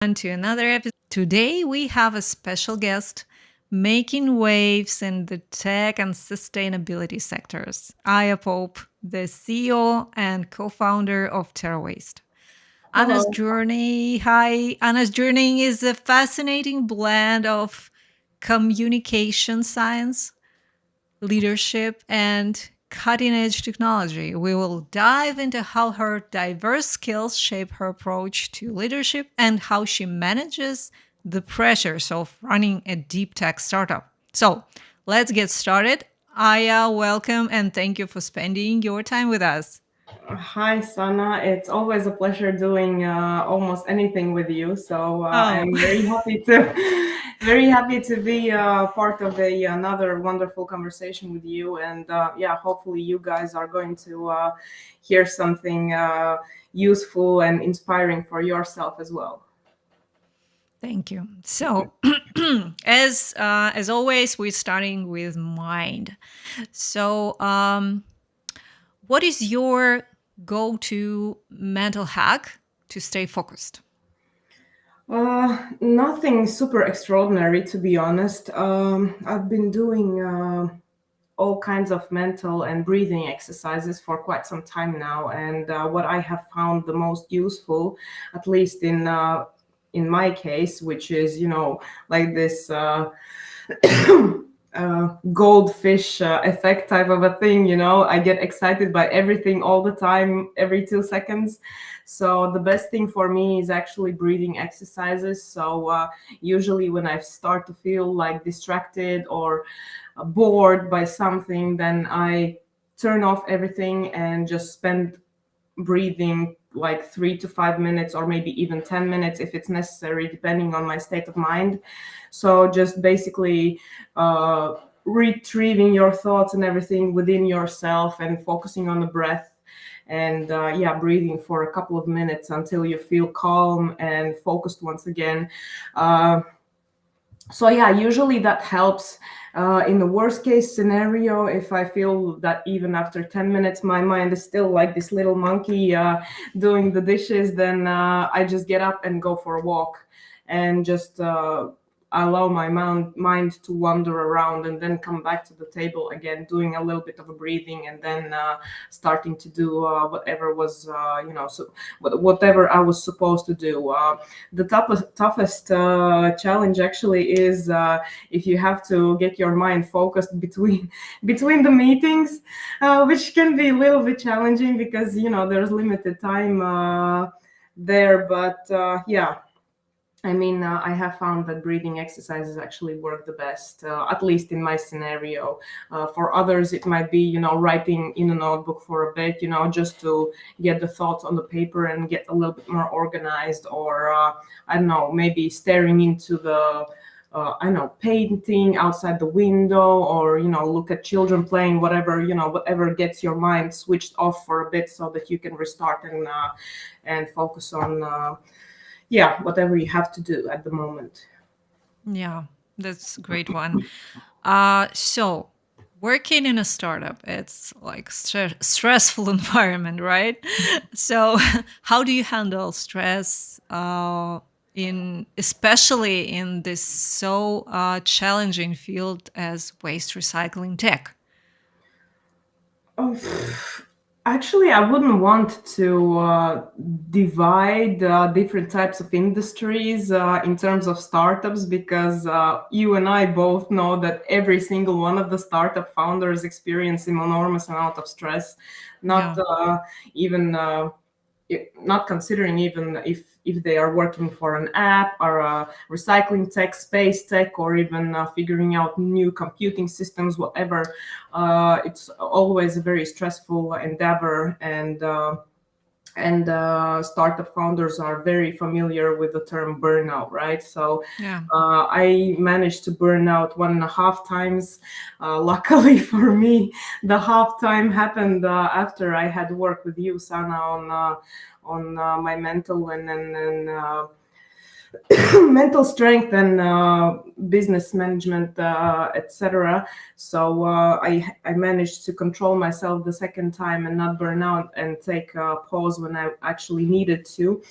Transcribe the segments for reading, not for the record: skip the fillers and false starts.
On to another episode. Today we have a special guest making waves in the tech and sustainability sectors. Aija Pope, the CEO and co-founder of TerraWaste. Anna's Hello. journey, hi. Anna's journey is a fascinating blend of communication science, leadership, and cutting edge technology. We will dive into how her diverse skills shape her approach to leadership and how she manages the pressures of running a deep tech startup. So let's get started. Aya, welcome and thank you for spending your time with us. Hi, Sana. It's always a pleasure doing almost anything with you. So Oh, I'm very happy to very happy to be part of another wonderful conversation with you. And yeah, hopefully you guys are going to hear something useful and inspiring for yourself as well. thank you. So, as always, we're starting with mind. So, what is your go to mental hack to stay focused? Nothing super extraordinary, to be honest. I've been doing all kinds of mental and breathing exercises for quite some time now, and what I have found the most useful, at least in my case, which is like this. Goldfish effect type of a thing. I get excited by everything all the time, every 2 seconds. So the best thing for me is actually breathing exercises. So usually when I start to feel like distracted or bored by something, then I turn off everything and just spend breathing like 3 to 5 minutes, or maybe even 10 minutes if it's necessary, depending on my state of mind. So just basically retrieving your thoughts and everything within yourself and focusing on the breath, and yeah, breathing for a couple of minutes until you feel calm and focused once again. uh, so yeah, usually that helps. In the worst case scenario, if I feel that even after 10 minutes my mind is still like this little monkey doing the dishes, then I just get up and go for a walk and just allow my mind to wander around, and then come back to the table again, doing a little bit of a breathing, and then starting to do whatever was so whatever I was supposed to do. The toughest challenge actually is if you have to get your mind focused between between the meetings, which can be a little bit challenging because there's limited time there. But yeah, I mean, I have found that breathing exercises actually work the best, at least in my scenario. For others, it might be, writing in a notebook for a bit, just to get the thoughts on the paper and get a little bit more organized, or I don't know, maybe staring into the I don't know, painting outside the window, or look at children playing, whatever gets your mind switched off for a bit, so that you can restart and focus on yeah, whatever you have to do at the moment. Yeah, that's a great one. So working in a startup, it's like stressful environment, right? So how do you handle stress in especially in this so challenging field as waste recycling tech? Oh, actually, I wouldn't want to divide different types of industries in terms of startups, because you and I both know that every single one of the startup founders experience an enormous amount of stress, not Yeah. even not considering even if they are working for an app or a recycling tech, space tech, or even figuring out new computing systems, whatever. It's always a very stressful endeavor, and startup founders are very familiar with the term burnout, right? So Yeah. I managed to burn out 1.5 times. Luckily for me, the half time happened after I had worked with you, Sana, on my mental and mental strength and business management, etc. So I managed to control myself the second time and not burn out and take a pause when I actually needed to.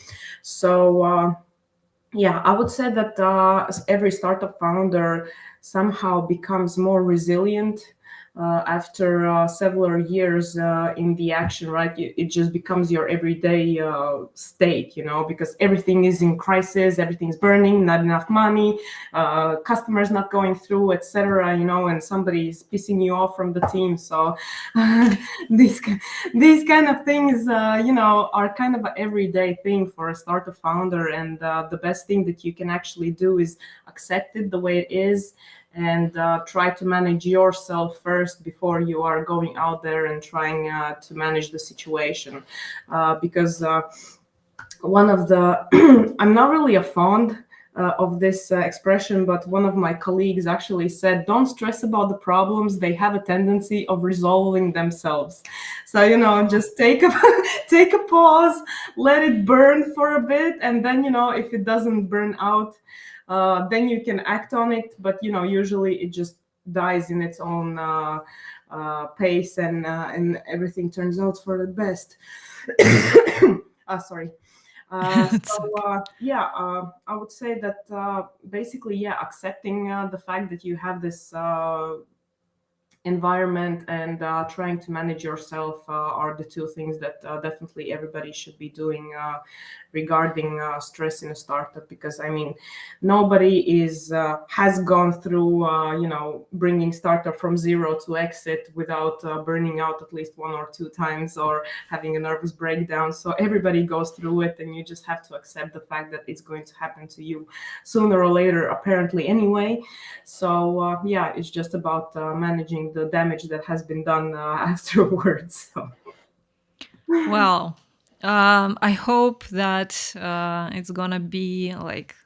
So Yeah, I would say that every startup founder somehow becomes more resilient after several years in the action, right? It just becomes your everyday state, because everything is in crisis, everything's burning, not enough money, customers not going through, etc. And somebody is pissing you off from the team. So these these kind of things, are kind of an everyday thing for a startup founder. And the best thing that you can actually do is accept it the way it is, and try to manage yourself first before you are going out there and trying to manage the situation. Because one of the I'm not really a fond of this expression, but one of my colleagues actually said, "Don't stress about the problems; they have a tendency of resolving themselves." So just take a take a pause, let it burn for a bit, and then if it doesn't burn out, then you can act on it. But usually it just dies in its own pace, and everything turns out for the best. Sorry. It's Yeah, I would say that basically, yeah, accepting the fact that you have this environment and trying to manage yourself are the two things that definitely everybody should be doing regarding stress in a startup. Because I mean, nobody is has gone through bringing startup from zero to exit without burning out at least one or two times or having a nervous breakdown. So everybody goes through it, and you just have to accept the fact that it's going to happen to you sooner or later, apparently, anyway. So yeah, it's just about managing the damage that has been done afterwards. So. well, I hope that it's gonna be like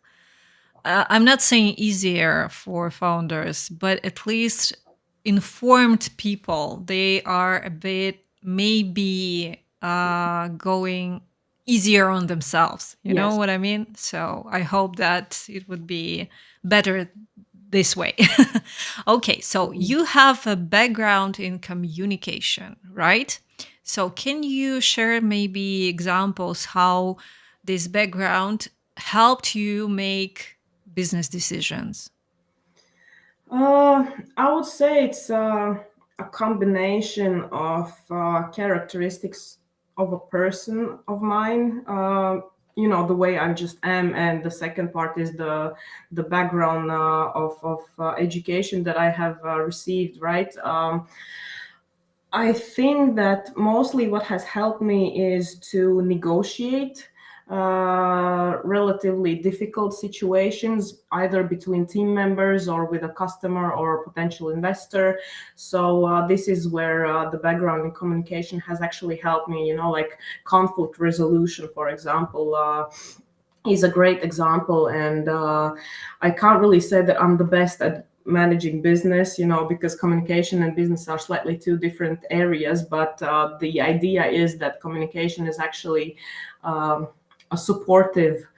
I'm not saying easier for founders, but at least informed people. They are a bit maybe going easier on themselves. You know Yes. what I mean? So I hope that it would be better this way. Okay, so you have a background in communication, right? So can you share maybe examples how this background helped you make business decisions? I would say it's a combination of characteristics of a person of mine. The way I just am, and the second part is the background of education that I have received. Right. I think that mostly what has helped me is to negotiate relatively difficult situations, either between team members or with a customer or a potential investor. So this is where the background in communication has actually helped me. Like conflict resolution, for example. Is a great example, and I can't really say that I'm the best at managing business, because communication and business are slightly two different areas. But the idea is that communication is actually a supportive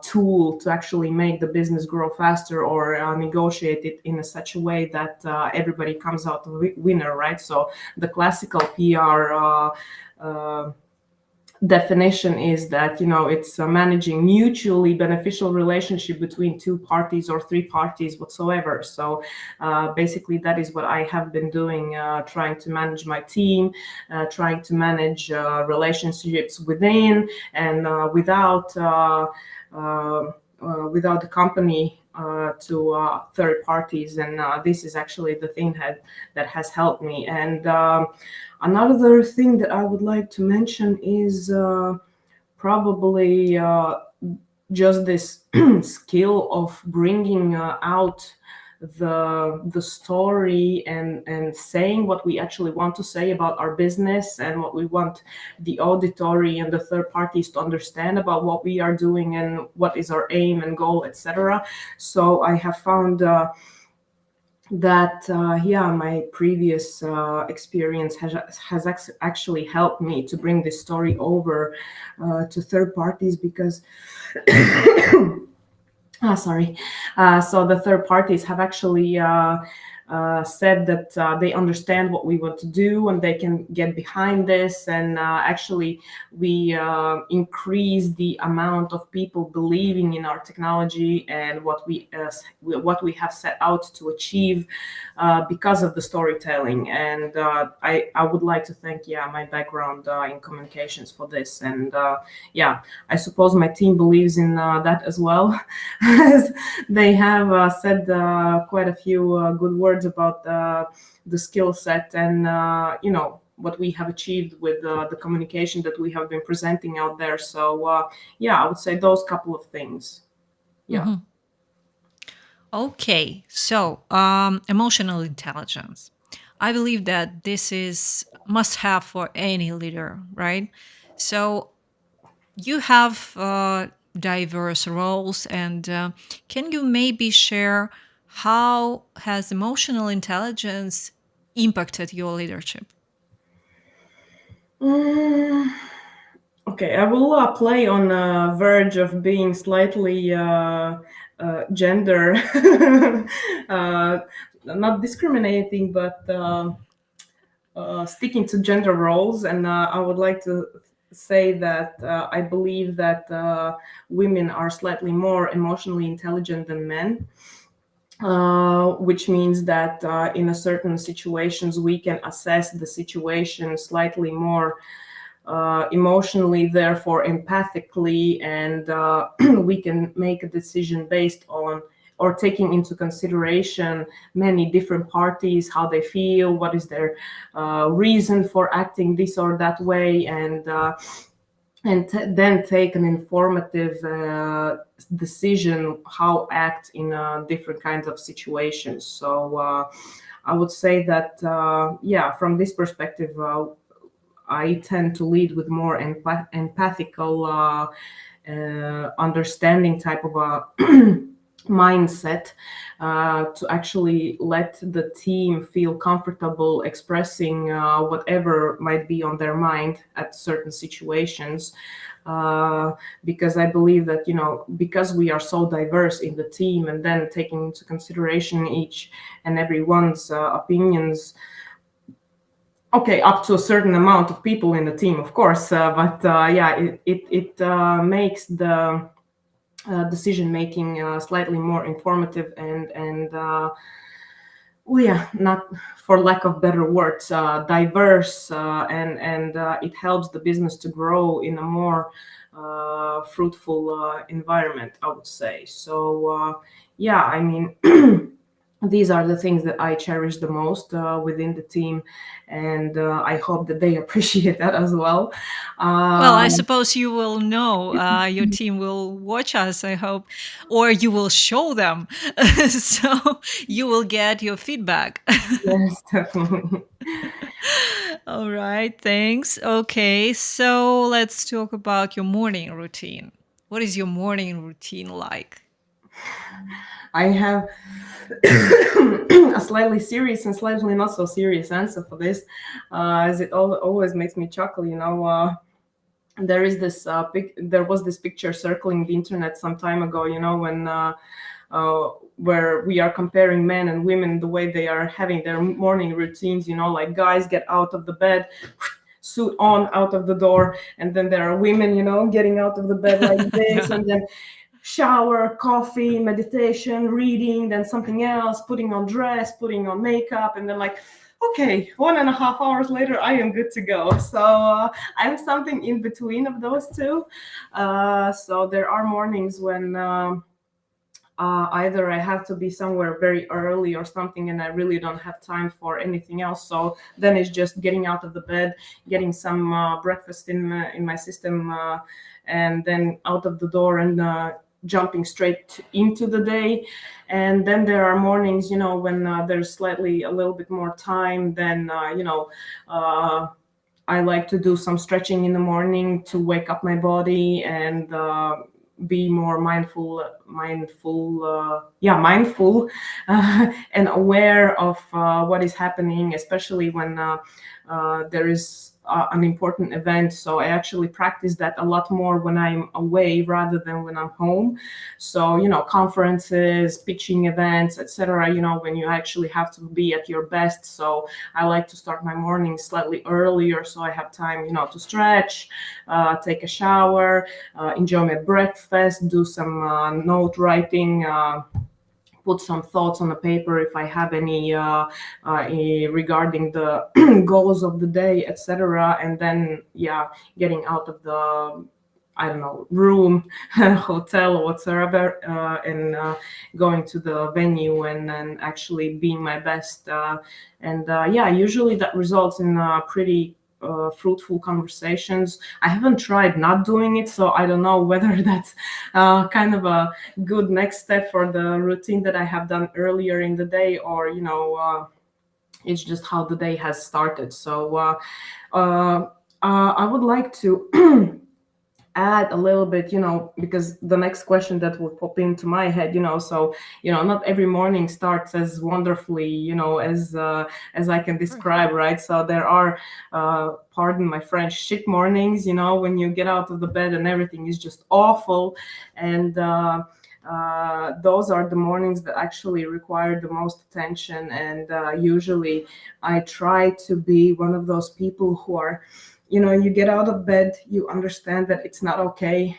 tool to actually make the business grow faster, or negotiate it in such a way that everybody comes out a winner, right? So the classical PR definition is that it's managing mutually beneficial relationship between two parties or three parties whatsoever. So basically that is what I have been doing, trying to manage my team, trying to manage relationships within and without the company to third parties. And this is actually the thing that has helped me. And another thing that I would like to mention is probably just this skill of bringing out the story, and saying what we actually want to say about our business, and what we want the auditory and the third parties to understand about what we are doing, and what is our aim and goal, etc. So I have found that yeah, my previous experience has actually helped me to bring this story over to third parties. Because sorry. So the third parties have actually said that they understand what we want to do and they can get behind this. And actually, we increase the amount of people believing in our technology and what we have set out to achieve because of the storytelling. And I would like to thank my background in communications for this. And I suppose my team believes in that as well. They have said quite a few good words about the skill set and what we have achieved with the communication that we have been presenting out there. So I would say those couple of things. Yeah. Mhm. Okay, so emotional intelligence. I believe that this is must have for any leader, right? So you have diverse roles, and can you maybe share how has emotional intelligence impacted your leadership? Mm, okay, I will play on the verge of being slightly gender, uh, not discriminating, but sticking to gender roles. And I would like to say that I believe that women are slightly more emotionally intelligent than men. Which means that in a certain situations we can assess the situation slightly more emotionally, therefore empathically, and we can make a decision based on or taking into consideration many different parties, how they feel, what is their reason for acting this or that way, and then take an informative decision how act in different kinds of situations. So I would say that from this perspective, I tend to lead with more empathical understanding type of a mindset to actually let the team feel comfortable expressing whatever might be on their mind at certain situations. Because I believe that, because we are so diverse in the team and then taking into consideration each and everyone's opinions, okay, up to a certain amount of people in the team, of course, but it makes the decision making slightly more informative and not for lack of better words, diverse, and it helps the business to grow in a more fruitful environment, I would say. So I mean. These are the things that I cherish the most within the team, and I hope that they appreciate that as well. Well, I Um, suppose you will know. Your team will watch us, I hope, or you will show them. So you will get your feedback. yes, definitely. All right, thanks. Okay, so let's talk about your morning routine. What is your morning routine like? I have a slightly serious and slightly not so serious answer for this, as it always makes me chuckle. There is this there was this picture circling the internet some time ago. When where we are comparing men and women, the way they are having their morning routines. Like guys get out of the bed, suit on out of the door, and then there are women, getting out of the bed like this, Yeah. and then shower, coffee, meditation, reading, then something else, putting on dress, putting on makeup, and then like, okay, 1.5 hours later, I am good to go. So I'm something in between of those two. So there are mornings when either I have to be somewhere very early or something, and I really don't have time for anything else. So then it's just getting out of the bed, getting some breakfast in my system, and then out of the door and jumping straight into the day. And then there are mornings, when there's slightly a little bit more time, then I like to do some stretching in the morning to wake up my body and be more mindful and aware of what is happening, especially when there is an important event. So I actually practice that a lot more when I'm away rather than when I'm home. So, conferences, pitching events, etc., when you actually have to be at your best. So I like to start my morning slightly earlier so I have time, to stretch, take a shower, enjoy my breakfast, do some note writing, put some thoughts on the paper if I have any regarding the goals of the day, etc. And then, getting out of the, I don't know, room, hotel, or whatsoever, and going to the venue and actually being my best. Usually that results in pretty fruitful conversations. I haven't tried not doing it, so I don't know whether that's kind of a good next step for the routine that I have done earlier in the day, or it's just how the day has started. So I would like to add a little bit, because the next question that will pop into my head, so not every morning starts as wonderfully, as I can describe, right? So there are, pardon my French, shit mornings, when you get out of the bed and everything is just awful, and those are the mornings that actually require the most attention. And usually I try to be one of those people who are, you get out of bed, you understand that it's not okay,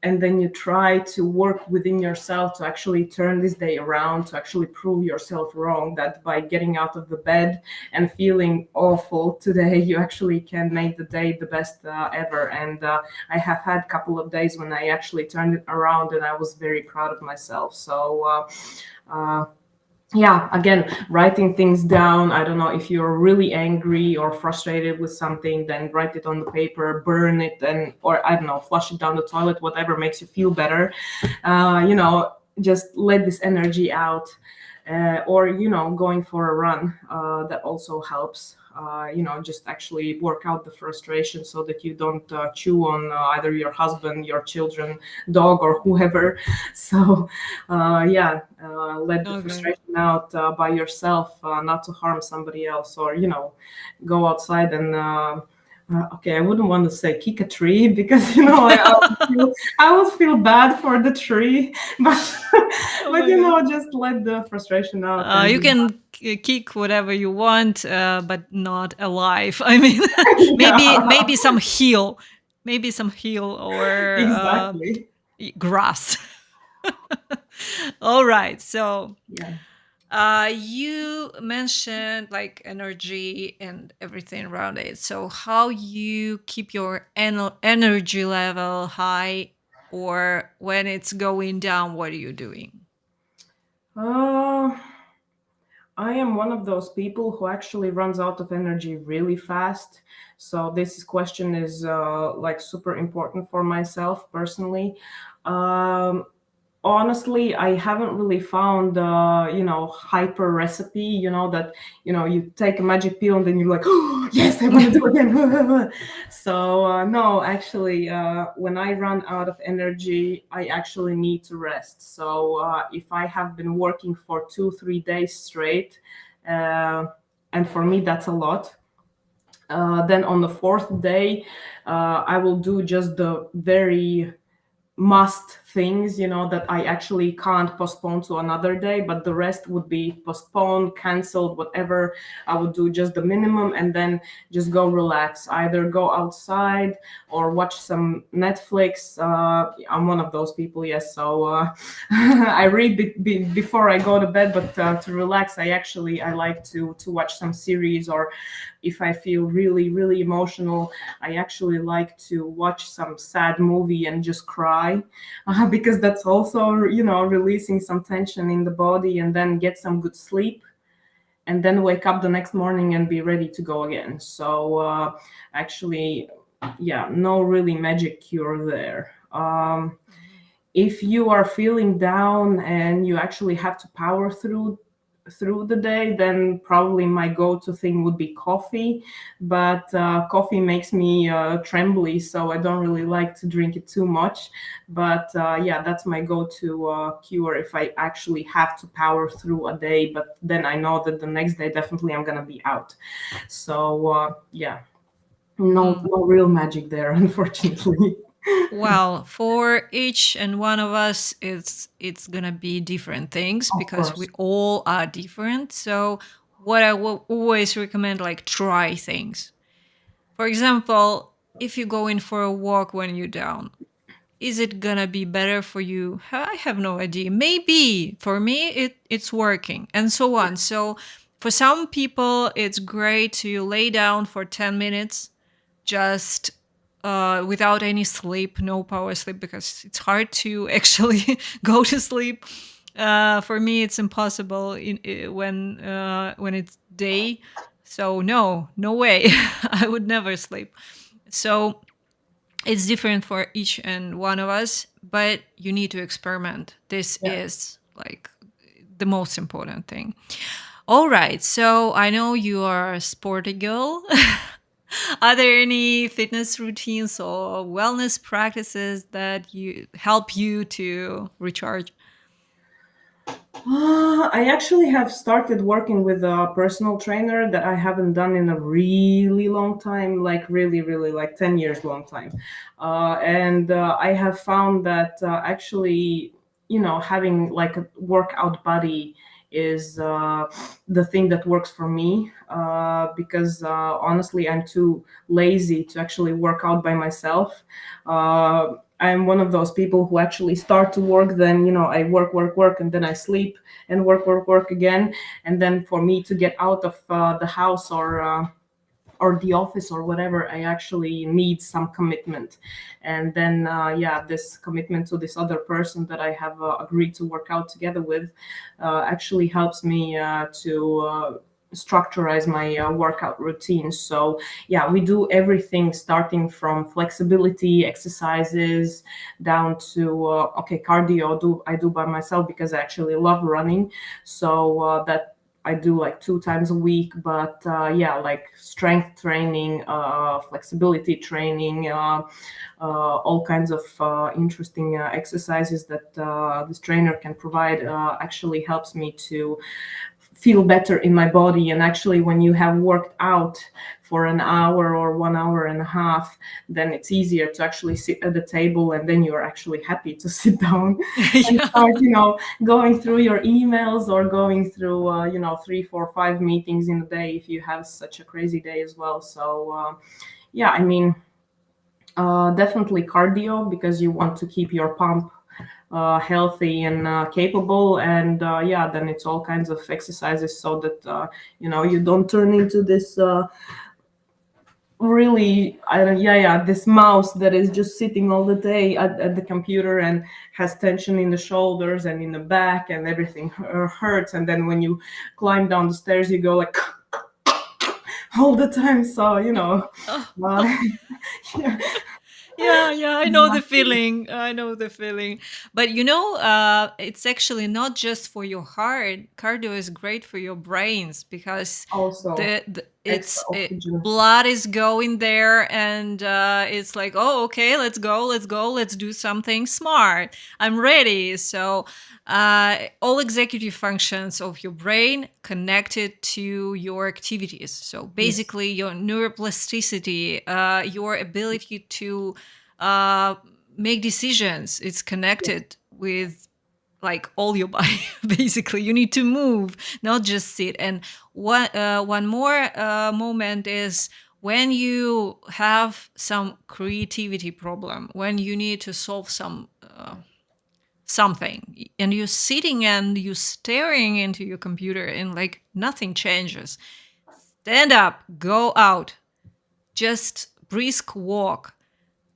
and then you try to work within yourself to actually turn this day around, to actually prove yourself wrong, that by getting out of the bed and feeling awful today, you actually can make the day the best ever. And I have had a couple of days when I actually turned it around, and I was very proud of myself. So again, writing things down. I don't know, if you're really angry or frustrated with something, then write it on the paper, burn it, and or I don't know, flush it down the toilet, whatever makes you feel better. Just let this energy out. Or going for a run, that also helps. Just actually work out the frustration so that you don't chew on either your husband, your children, dog, or whoever. So let the Okay. frustration out by yourself, not to harm somebody else, or go outside and okay, I wouldn't want to say kick a tree, because I would feel bad for the tree, but Oh my God. just let the frustration out You and can kick whatever you want, but not alive. I mean, maybe yeah, maybe some heel or exactly. grass. All right. So Yeah. you mentioned like energy and everything around it. So how you keep your energy level high, or when it's going down, what are you doing? Uh, I am one of those people who actually runs out of energy really fast. So this question is like super important for myself personally. Um, Honestly, I haven't really found hyper recipe, that you take a magic pill and then you're like, oh yes, I want to do it again. So no, actually, when I run out of energy, I actually need to rest. So if I have been working for 2-3 days straight, uh, and for me that's a lot, then on the fourth day, I will do just the very must things, that I actually can't postpone to another day, but the rest would be postponed, canceled, whatever. I would do just the minimum and then just go relax, either go outside or watch some Netflix. I'm one of those people, yes. So I read before I go to bed, but to relax, I like to watch some series, or if I feel really, really emotional, I actually like to watch some sad movie and just cry, because that's also, releasing some tension in the body, and then get some good sleep, and then wake up the next morning and be ready to go again. So actually, no really magic cure there. If you are feeling down and you actually have to power through the day, then probably my go-to thing would be coffee. But coffee makes me trembly, so I don't really like to drink it too much. But that's my go-to cure if I actually have to power through a day. But then I know that the next day definitely I'm gonna be out. So yeah. No, Mm. no real magic there, unfortunately. Well, for each and one of us, it's gonna be different things Of because we course. all are different. So, what I will always recommend, like, try things. For example, if you go in for a walk when you're down, is it gonna be better for you? I have no idea. Maybe for me, it's working, and so on. So, for some people, it's great to lay down for 10 minutes just without any sleep, no power sleep, because it's hard to actually go to sleep. For me, it's impossible when it's day. So no, no way, I would never sleep. So it's different for each and one of us, but you need to experiment. This Yeah. is like the most important thing. All right, so I know you are a sporty girl. Are there any fitness routines or wellness practices that you help you to recharge? I actually have started working with a personal trainer that I haven't done in a really long time, like really, really like 10 years long time. And I have found that actually, having like a workout body is the thing that works for me because honestly, I'm too lazy to actually work out by myself. I'm one of those people who actually start to work, then I work, work, work, and then I sleep and work, work, work again. And then for me to get out of the house or the office or whatever, I actually need some commitment. And then yeah, this commitment to this other person that I have agreed to work out together with actually helps me to structurize my workout routine. So yeah, we do everything starting from flexibility exercises down to okay, cardio do I do by myself because I actually love running. So that I do like 2 times a week, but yeah, like strength training, flexibility training, all kinds of interesting exercises that this trainer can provide actually helps me to feel better in my body. And actually, when you have worked out for an hour or 1 hour and a half, then it's easier to actually sit at the table, and then you're actually happy to sit down and Yeah. start, going through your emails or going through, 3, 4, 5 meetings in a day if you have such a crazy day as well. So, yeah, I mean, definitely cardio because you want to keep your pump healthy and capable. And yeah, then it's all kinds of exercises so that you don't turn into this really, I don't, yeah, yeah, this mouse that is just sitting all the day at the computer and has tension in the shoulders and in the back, and everything hurts. And then when you climb down the stairs, you go like all the time. So Oh, uh, yeah, yeah, yeah, I know the feeling. I know the feeling. But it's actually not just for your heart. Cardio is great for your brains because also the extra oxygen. blood is going there, and it's like, oh, okay, let's go, let's do something smart. I'm ready. So all executive functions of your brain connected to your activities. So Yes, basically, your neuroplasticity, your ability to uh, make decisions, it's yes, connected with like all your body. Basically, you need to move, not just sit. And one more moment is when you have some creativity problem, when you need to solve something, and you're sitting and you're staring into your computer and like nothing changes. Stand up, go out, just brisk walk,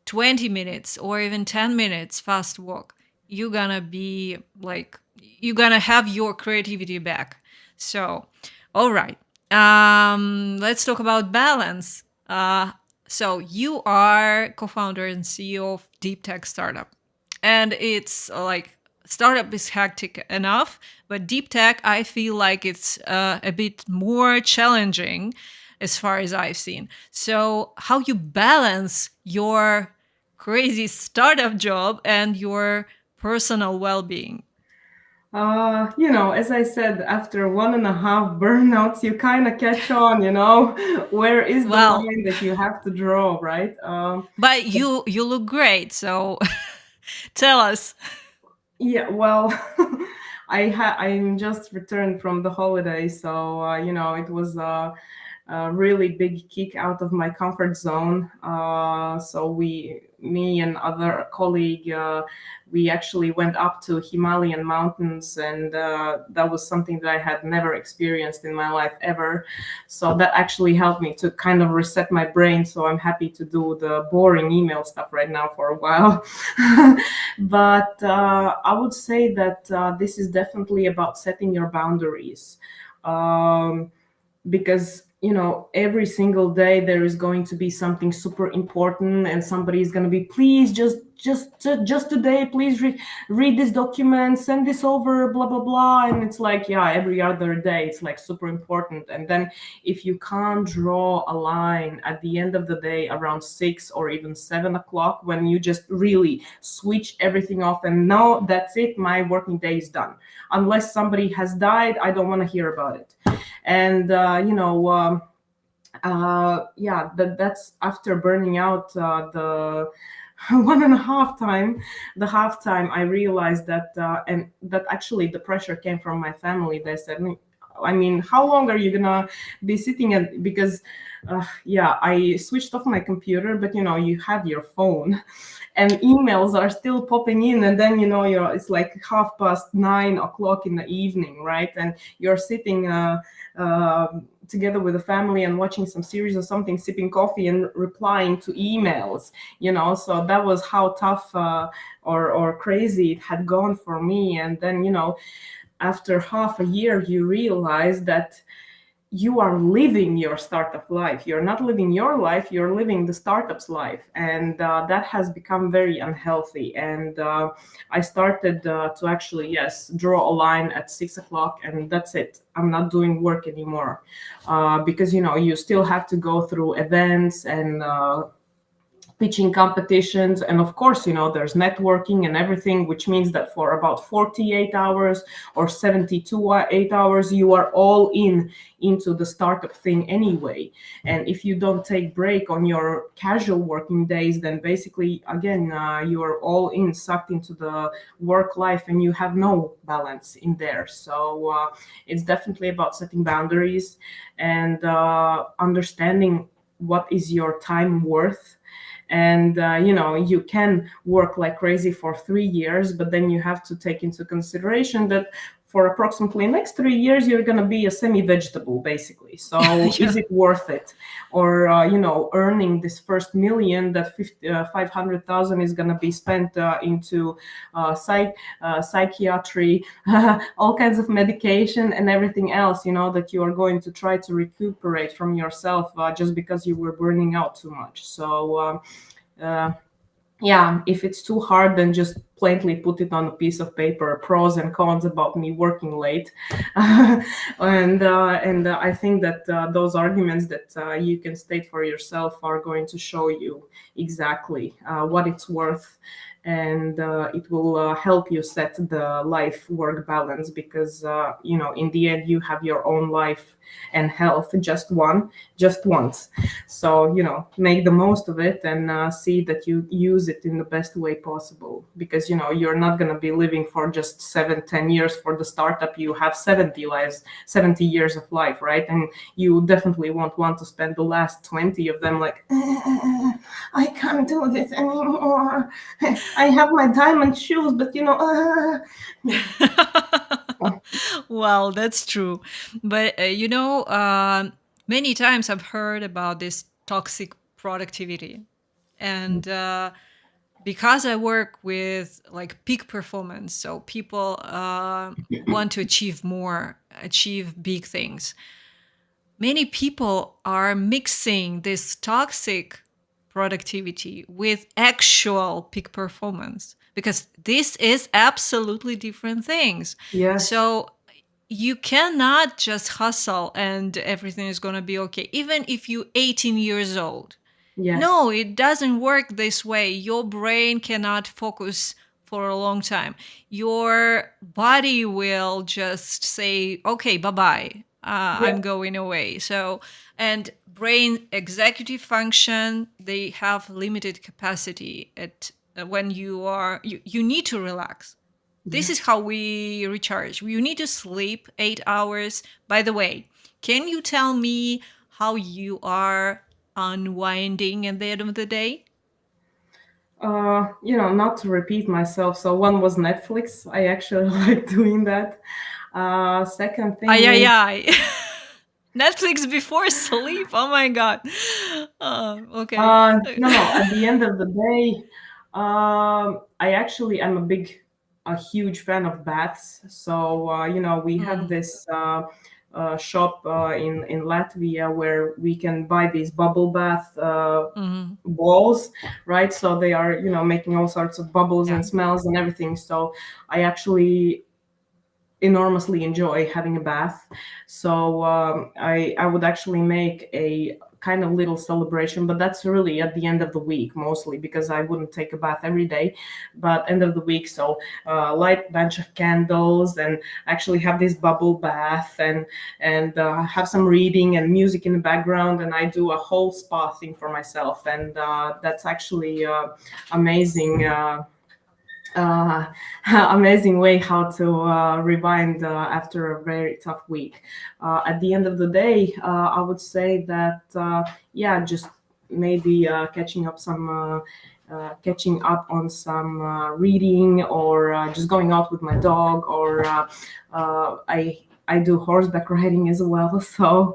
20 minutes or even 10 minutes fast walk. You're gonna be like, you're gonna have your creativity back. So, all right, let's talk about balance. So you are co-founder and CEO of deeptech startup, and it's like, startup is hectic enough, but deep tech, I feel like it's a bit more challenging as far as I've seen. So how you balance your crazy startup job and your personal well-being? As I said, after 1.5 burnouts, you kind of catch on, where is the Well, line that you have to draw, right? but you look great, so tell us. Yeah, well, I'm just returned from the holiday, so it was a really big kick out of my comfort zone. So me and other colleague, we actually went up to Himalayan mountains, and that was something that I had never experienced in my life ever. So that actually helped me to kind of reset my brain. So I'm happy to do the boring email stuff right now for a while. But I would say that this is definitely about setting your boundaries. Because every single day there is going to be something super important, and somebody is going to be, please just today, please read this document, send this over, blah blah blah. And it's like, yeah, every other day it's like super important. And then if you can't draw a line at the end of the day around 6 or even 7 o'clock, when you just really switch everything off and no, that's it, my working day is done, unless somebody has died, I don't want to hear about it. And yeah, that's after burning out the 1.5 time, the half time, I realized that, and that actually the pressure came from my family. They said, I mean, how long are you gonna be sitting at, because yeah, I switched off my computer, but you have your phone and emails are still popping in, and then it's like 9:30 in the evening, right? And you're sitting uh, together with the family and watching some series or something, sipping coffee and replying to emails. So that was how tough or crazy it had gone for me. And then after half a year you realize that you are living your startup life. You're not living your life, you're living the startup's life. And that has become very unhealthy. And I started to actually, yes, draw a line at 6 o'clock, and that's it. I'm not doing work anymore. Because, you still have to go through events and pitching competitions, and of course there's networking and everything, which means that for about 48 hours or 72 8 hours you are all into the startup thing anyway. And if you don't take break on your casual working days, then basically again you are all sucked into the work life, and you have no balance in there. So it's definitely about setting boundaries and understanding what is your time worth. And you can work like crazy for 3 years, but then you have to take into consideration that for approximately next 3 years you're going to be a semi-vegetable basically. So Yeah. is it worth it? Or earning this first million, that 500,000 is going to be spent into psychiatry, all kinds of medication and everything else, that you are going to try to recuperate from yourself just because you were burning out too much. So uh, yeah, if it's too hard, then just plainly put it on a piece of paper, pros and cons about me working late. And I think that those arguments that you can state for yourself are going to show you exactly what it's worth. And it will help you set the life work balance, because in the end you have your own life and health, just once. So make the most of it, and see that you use it in the best way possible, because you're not going to be living for just 7-10 years. For the startup you have 70 years of life, right? And you definitely won't want to spend the last 20 of them like, I can't do this anymore. I have my diamond shoes, but Well, that's true. But many times I've heard about this toxic productivity. And because I work with like peak performance, so people want to achieve more, achieve big things. Many people are mixing this toxic productivity with actual peak performance, because this is absolutely different things. yes, So you cannot just hustle and everything is going to be okay, even if you're 18 years old. yes, No, it doesn't work this way. Your brain cannot focus for a long time, your body will just say, okay, bye-bye, Yeah. I'm going away. So, and brain executive function, they have limited capacity at when you need to relax. This Yeah. is how we recharge. You need to sleep 8 hours. By the way, can you tell me how you are unwinding at the end of the day? Not to repeat myself. So one was Netflix. I actually like doing that. Second Ay, thing ay, is, ay. Netflix before sleep. Oh my god. Okay. no. At the end of the day, I actually am a huge fan of baths. So we have Mm, this shop in Latvia where we can buy these bubble bath mhm. balls, right? So they are making all sorts of bubbles Yeah. and smells and everything. So I actually enormously enjoy having a bath. So I would actually make a kind of little celebration, but that's really at the end of the week mostly because I wouldn't take a bath every day, but end of the week. So light bunch of candles and actually have this bubble bath and have some reading and music in the background, and I do a whole spa thing for myself, and that's actually amazing. Uh, Amazing way how to rewind after a very tough week. At the end of the day, I would say that yeah, just maybe catching up on some reading, or just going out with my dog, or I do horseback riding as well. So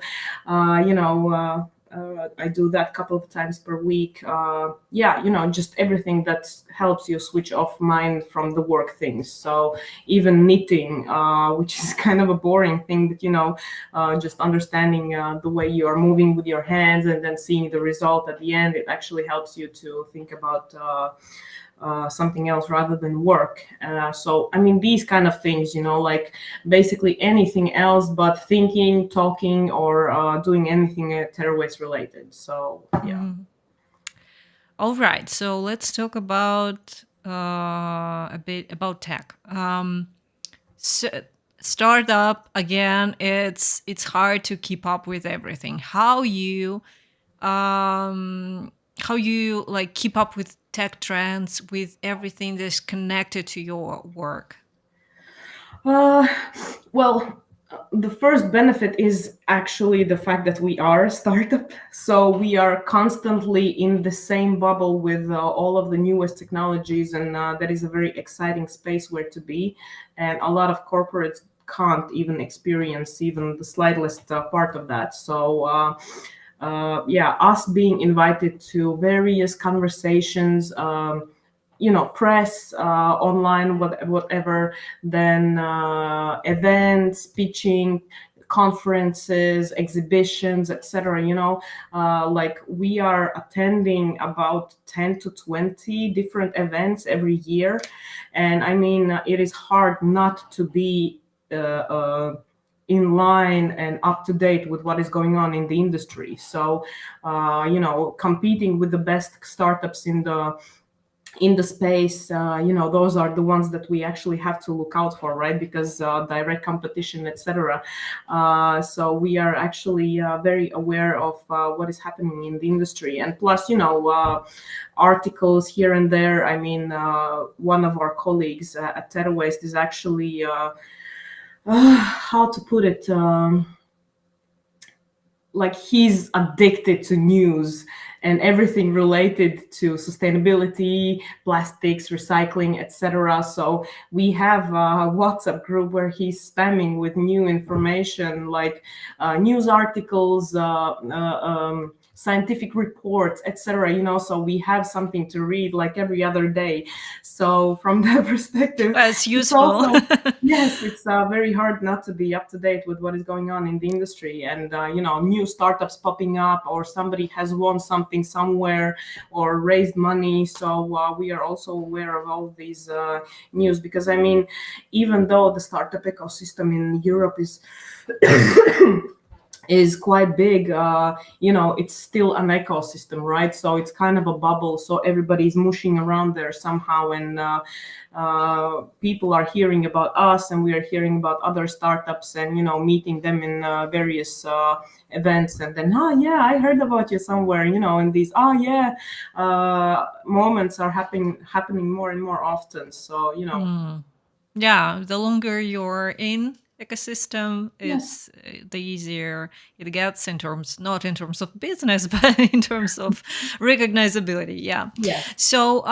I do that a couple of times per week. Yeah, just everything that helps you switch off mind from the work things. So even knitting, which is kind of a boring thing, but just understanding the way you are moving with your hands and then seeing the result at the end, it actually helps you to think about something else rather than work. So, I mean, these kind of things, like basically anything else but thinking, talking, or doing anything TerraWaste related. So, yeah. Mhm. All right. So let's talk about a bit about tech. So startup again, it's hard to keep up with everything. How you like keep up with tech trends, with everything that's connected to your work? Uh, well, the first benefit is actually the fact that we are a startup. So we are constantly in the same bubble with all of the newest technologies, and that is a very exciting space where to be. And a lot of corporates can't even experience even the slightest part of that. So, yeah, us being invited to various conversations. Press online, whatever, then events, pitching, conferences, exhibitions, etc. Like we are attending about 10 to 20 different events every year, and I mean, it is hard not to be in line and up to date with what is going on in the industry. So competing with the best startups in the space, those are the ones that we actually have to look out for, right? Because direct competition, etc. So we are actually very aware of what is happening in the industry, and plus, articles here and there. I mean, one of our colleagues at TerraWaste is actually how to put it. Like he's addicted to news and everything related to sustainability, plastics, recycling, etc. So we have a WhatsApp group where he's spamming with new information, like news articles, scientific reports, etc. So we have something to read like every other day. So from that perspective, That's it's useful. also, yes, it's very hard not to be up to date with what is going on in the industry, and new startups popping up, or somebody has won something somewhere or raised money. So we are also aware of all of these news, because I mean, even though the startup ecosystem in Europe is is quite big. It's still an ecosystem, right? So it's kind of a bubble, so everybody's mushing around there somehow, and people are hearing about us, and we are hearing about other startups, and meeting them in various events, and then, oh yeah, I heard about you somewhere, and these, oh yeah, moments are happening more and more often. So Mm. Yeah, the longer you're in ecosystem, yes, it's the easier it gets in terms, not in terms of business, but in terms of recognizability. Yeah. yes. So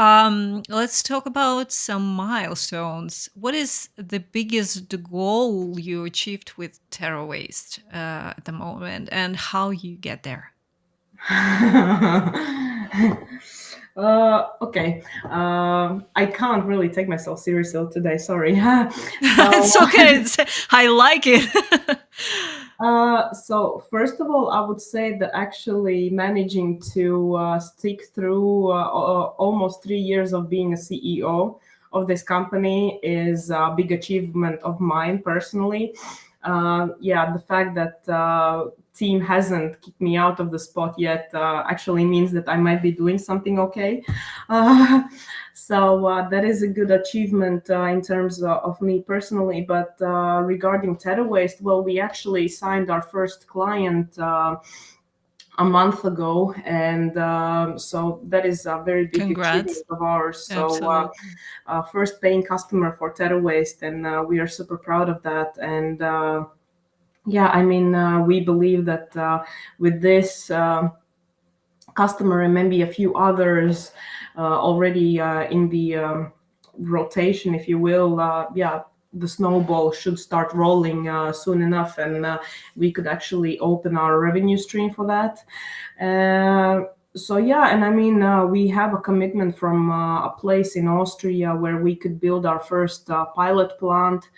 let's talk about some milestones. What is the biggest goal you achieved with TerraWaste at the moment, and how you get there? Okay. I can't really take myself seriously today. Sorry. So, It's okay. I like it. so first of all, I would say that actually managing to stick through almost 3 years of being a CEO of this company is a big achievement of mine personally. Yeah, the fact that team hasn't kicked me out of the spot yet actually means that I might be doing something okay. Uh, so that is a good achievement in terms of me personally. But regarding TerraWaste, well, we actually signed our first client a month ago, and so that is a very big Congrats. achievement of ours. So Absolutely. first paying customer for TerraWaste, and we are super proud of that. And yeah, I mean, we believe that with this customer and maybe a few others already in the rotation, if you will, yeah, the snowball should start rolling soon enough, and we could actually open our revenue stream for that. So yeah, and I mean, we have a commitment from a place in Austria where we could build our first pilot plant,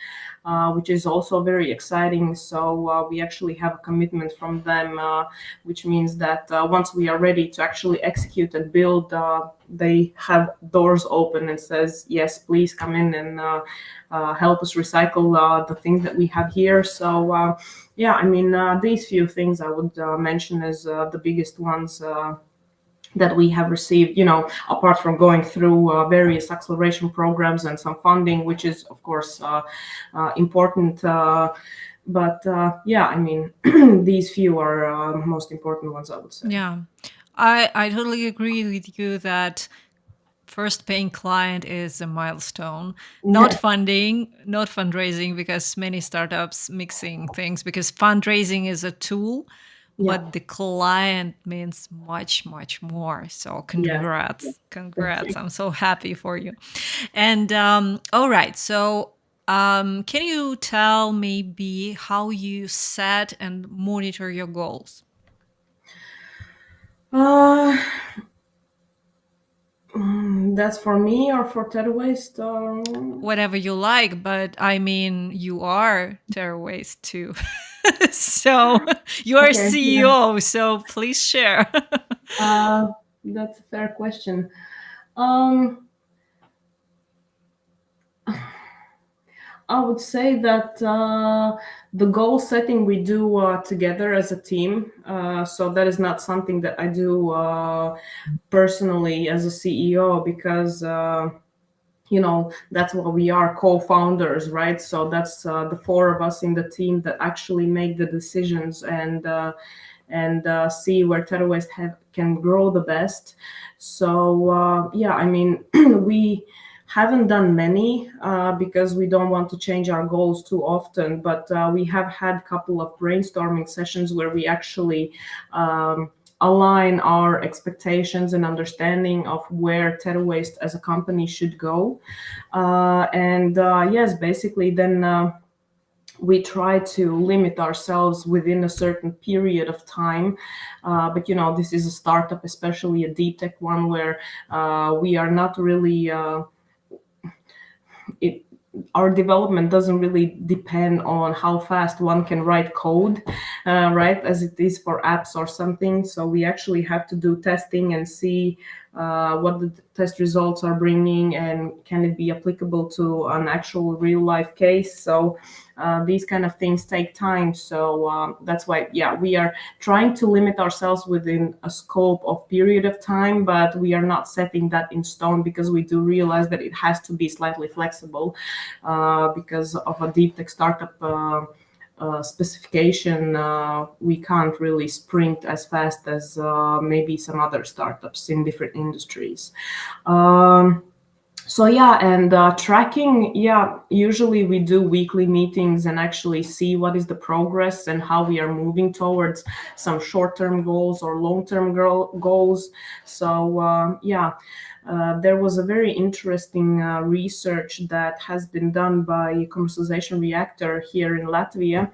which is also very exciting. So we actually have a commitment from them, which means that once we are ready to actually execute and build, they have doors open and says, yes, please come in and help us recycle the things that we have here. So yeah, I mean, these few things I would mention as the biggest ones that we have received, apart from going through various acceleration programs and some funding, which is, of course, important. But yeah, I mean, these few are most important ones, I would say. Yeah. I totally agree with you that first paying client is a milestone, not Yes, funding, not fundraising, because many startups mixing things, because fundraising is a tool, yeah, but the client means much, much more. So yes, congrats. thank Congrats. you. I'm so happy for you. And all right. So can you tell maybe how you set and monitor your goals? Uh, that's for me or for TerraWaste? Whatever you like, but I mean, you are TerraWaste too. So you are Okay, yeah. CEO, so please share. That's a fair question. Um, I would say that the goal setting we do together as a team. So that is not something that I do personally as a CEO, because that's what we are, co-founders, right? So that's the four of us in the team that actually make the decisions, and see where TerraWaste can grow the best. So yeah, I mean, we haven't done many because we don't want to change our goals too often, but we have had a couple of brainstorming sessions where we actually align our expectations and understanding of where TerraWaste as a company should go. And yes, basically then we try to limit ourselves within a certain period of time. But this is a startup, especially a deep tech one, where we are not really it, our development doesn't really depend on how fast one can write code, right, as it is for apps or something. So we actually have to do testing and see what the test results are bringing, and can it be applicable to an actual real life case. So these kind of things take time. So that's why, yeah, we are trying to limit ourselves within a scope of period of time, but we are not setting that in stone, because we do realize that it has to be slightly flexible because of a deep tech startup specification. We can't really sprint as fast as maybe some other startups in different industries. So yeah, and tracking, yeah, usually we do weekly meetings and actually see what is the progress and how we are moving towards some short-term goals or long-term goals. So yeah, there was a very interesting research that has been done by Commercialization Reactor here in Latvia.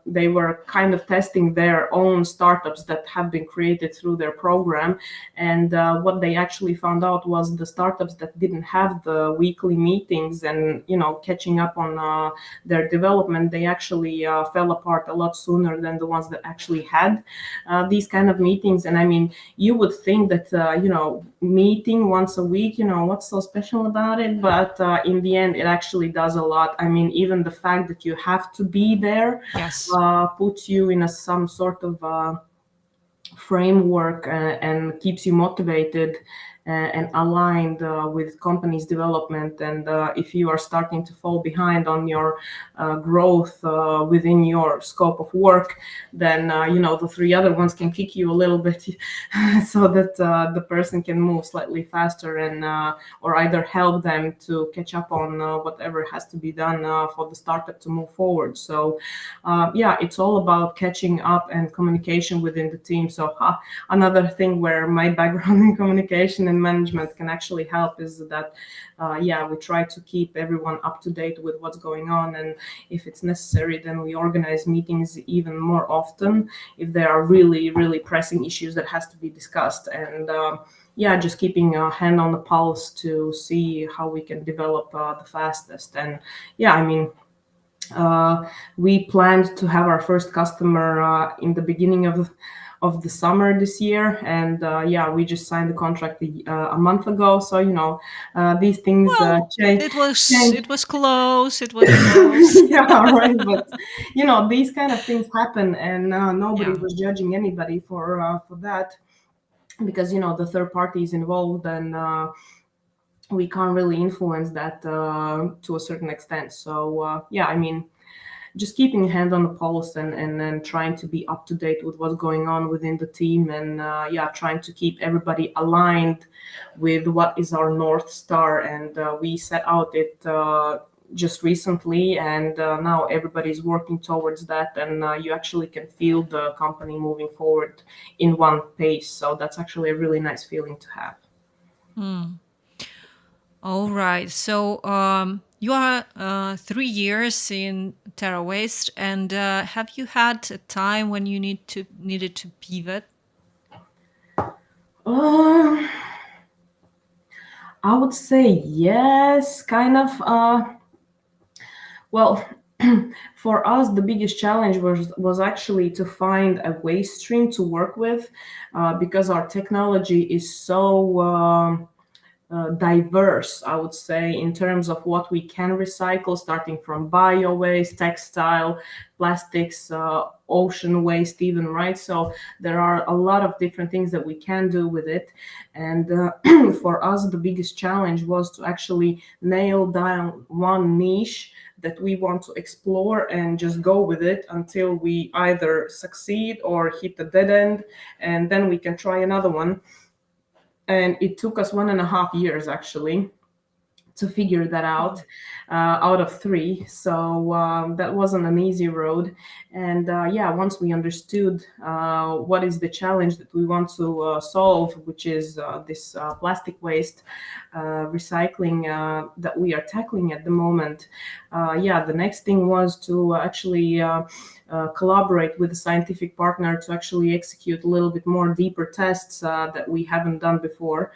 They were kind of testing their own startups that have been created through their program. And what they actually found out was the startups that didn't have the weekly meetings and, catching up on their development, they actually fell apart a lot sooner than the ones that actually had these kind of meetings. And I mean, you would think that, meeting once a week, what's so special about it? But in the end, it actually does a lot. I mean, even the fact that you have to be there Yes. puts you in some sort of framework and keeps you motivated and aligned with company's development. And if you are starting to fall behind on your growth within your scope of work, then the three other ones can kick you a little bit so that the person can move slightly faster and or either help them to catch up on whatever has to be done for the startup to move forward. So yeah, it's all about catching up and communication within the team. So another thing where my background in communication and management can actually help is that yeah, we try to keep everyone up to date with what's going on, and if it's necessary, then we organize meetings even more often if there are really pressing issues that has to be discussed. And yeah, just keeping a hand on the pulse to see how we can develop the fastest. And yeah, I mean, we planned to have our first customer in the beginning of the summer this year, and yeah, we just signed the contract a month ago. So these things Well, change. it was change. it was close. It was close. Yeah, right. But these kind of things happen, and nobody Yeah. was judging anybody for that, because the third party is involved, and we can't really influence that to a certain extent. So yeah, I mean, just keeping a hand on the pulse, and then trying to be up to date with what's going on within the team, and yeah, trying to keep everybody aligned with what is our North Star. And we set out it just recently, and now everybody's working towards that, and you actually can feel the company moving forward in one pace. So that's actually a really nice feeling to have. Hmm. All right. So you are 3 years in TerraWaste, and have you had a time when you needed to pivot? Uh, I would say yes, kind of. Well, for us, the biggest challenge was actually to find a waste stream to work with, because our technology is so diverse, I would say, in terms of what we can recycle, starting from bio waste, textile, plastics, ocean waste, even, right? So there are a lot of different things that we can do with it. And for us, the biggest challenge was to actually nail down one niche that we want to explore and just go with it until we either succeed or hit a dead end, and then we can try another one. And it took us 1.5 years actually to figure that out, out of three. So that wasn't an easy road. And yeah, once we understood what is the challenge that we want to solve, which is this plastic waste recycling that we are tackling at the moment, yeah, the next thing was to actually collaborate with a scientific partner to actually execute a little bit more deeper tests that we hadn't done before.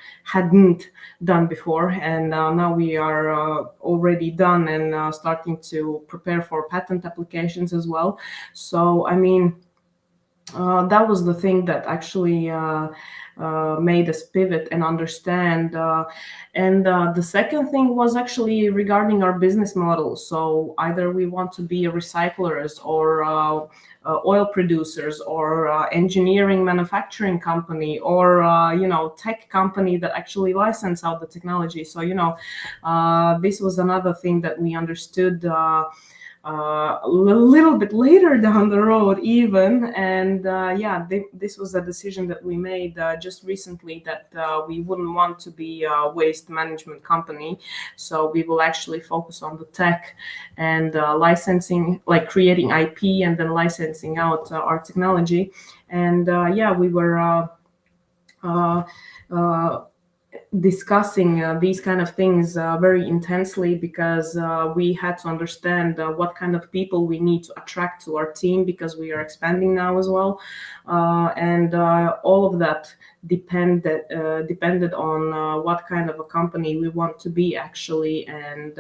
And now we are already done and starting to prepare for patent applications as well. So I mean, That was the thing that actually made us pivot and understand. And the second thing was actually regarding our business model. So either we want to be a recyclers or oil producers or engineering manufacturing company or tech company that actually license out the technology. So this was another thing that we understood a little bit later down the road even. And this was a decision that we made just recently, that we wouldn't want to be a waste management company. So we will actually focus on the tech and licensing, like creating IP and then licensing out our technology. And we were uh, uh, discussing these kind of things very intensely, because we had to understand what kind of people we need to attract to our team, because we are expanding now as well. And all of that depended on what kind of a company we want to be actually. And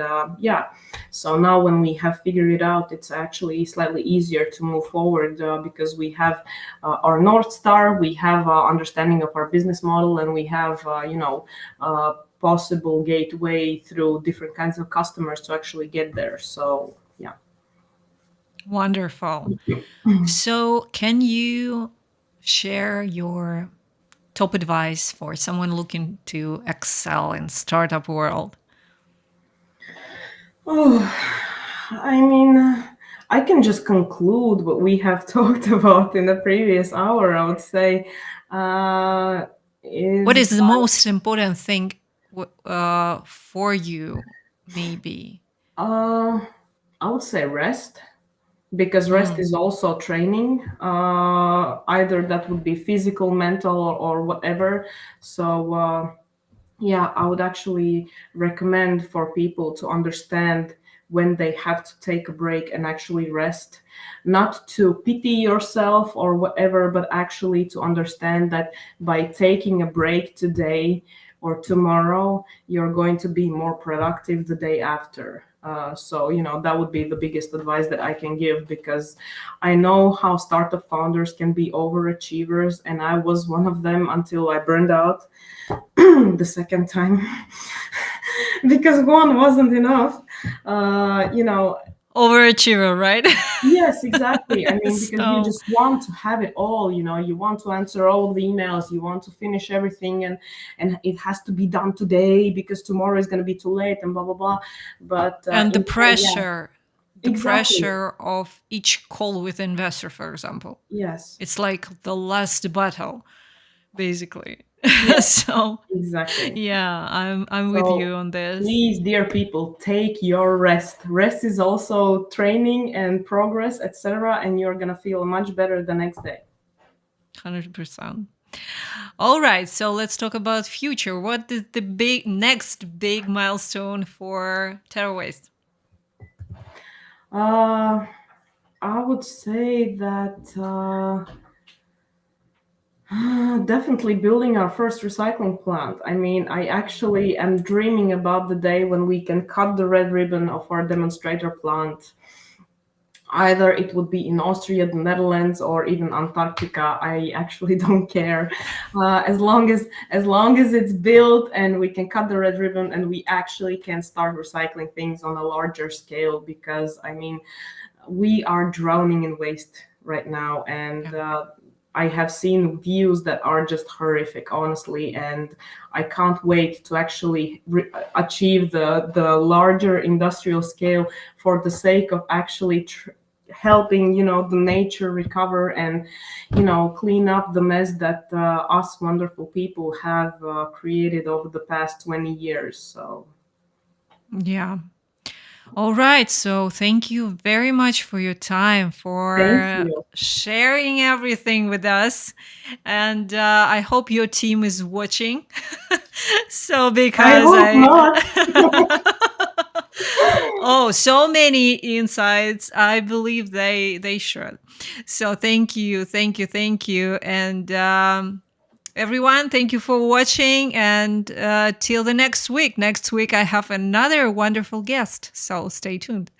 so now when we have figured it out, it's actually slightly easier to move forward, because we have our North Star, we have understanding of our business model, and we have possible gateway through different kinds of customers to actually get there. So yeah. Wonderful. So, can you share your top advice for someone looking to excel in startup world? Oh, I mean, I can just conclude what we have talked about in the previous hour, I would say. Uh, What is is the most important thing for you, maybe? uh, I would say rest, because rest Mm, is also training. Either that would be physical, mental, or whatever. So I would actually recommend for people to understand when they have to take a break and actually rest, not to pity yourself or whatever, but actually to understand that by taking a break today or tomorrow, you're going to be more productive the day after. So that would be the biggest advice that I can give, because I know how startup founders can be overachievers, and I was one of them until I burned out the second time because one wasn't enough. Uh, you know, overachiever, right? yes, exactly. I mean, because you So, just want to have it all. You want to answer all the emails, you want to finish everything, and it has to be done today because tomorrow is going to be too late, and blah blah blah. But and in the end, yeah, the exactly. pressure of each call with investor, for example, Yes, it's like the last battle, basically. yes, So, exactly. yeah, I'm with you So on this. please, dear people, take your rest. Rest is also training and progress, etc., and you're gonna feel much better the next day. 100%. All right, so let's talk about future. What is the next big milestone for TerraWaste? Uh, I would say that definitely building our first recycling plant. I mean, I actually am dreaming about the day when we can cut the red ribbon of our demonstrator plant. Either it would be in Austria, the Netherlands, or even Antarctica. I actually don't care, as long as it's built and we can cut the red ribbon and we actually can start recycling things on a larger scale. Because I mean, we are drowning in waste right now, and Yeah. I have seen views that are just horrific, honestly, and I can't wait to actually achieve the larger industrial scale, for the sake of actually helping the nature recover, and clean up the mess that us wonderful people have created over the past 20 years. So Yeah. All right. So thank you very much for your time, thank for you. sharing everything with us. And I hope your team is watching. So, I because hope not. oh, so many insights. I believe they should. So thank you. And everyone, thank you for watching. And till the next week. Next week, I have another wonderful guest. So stay tuned.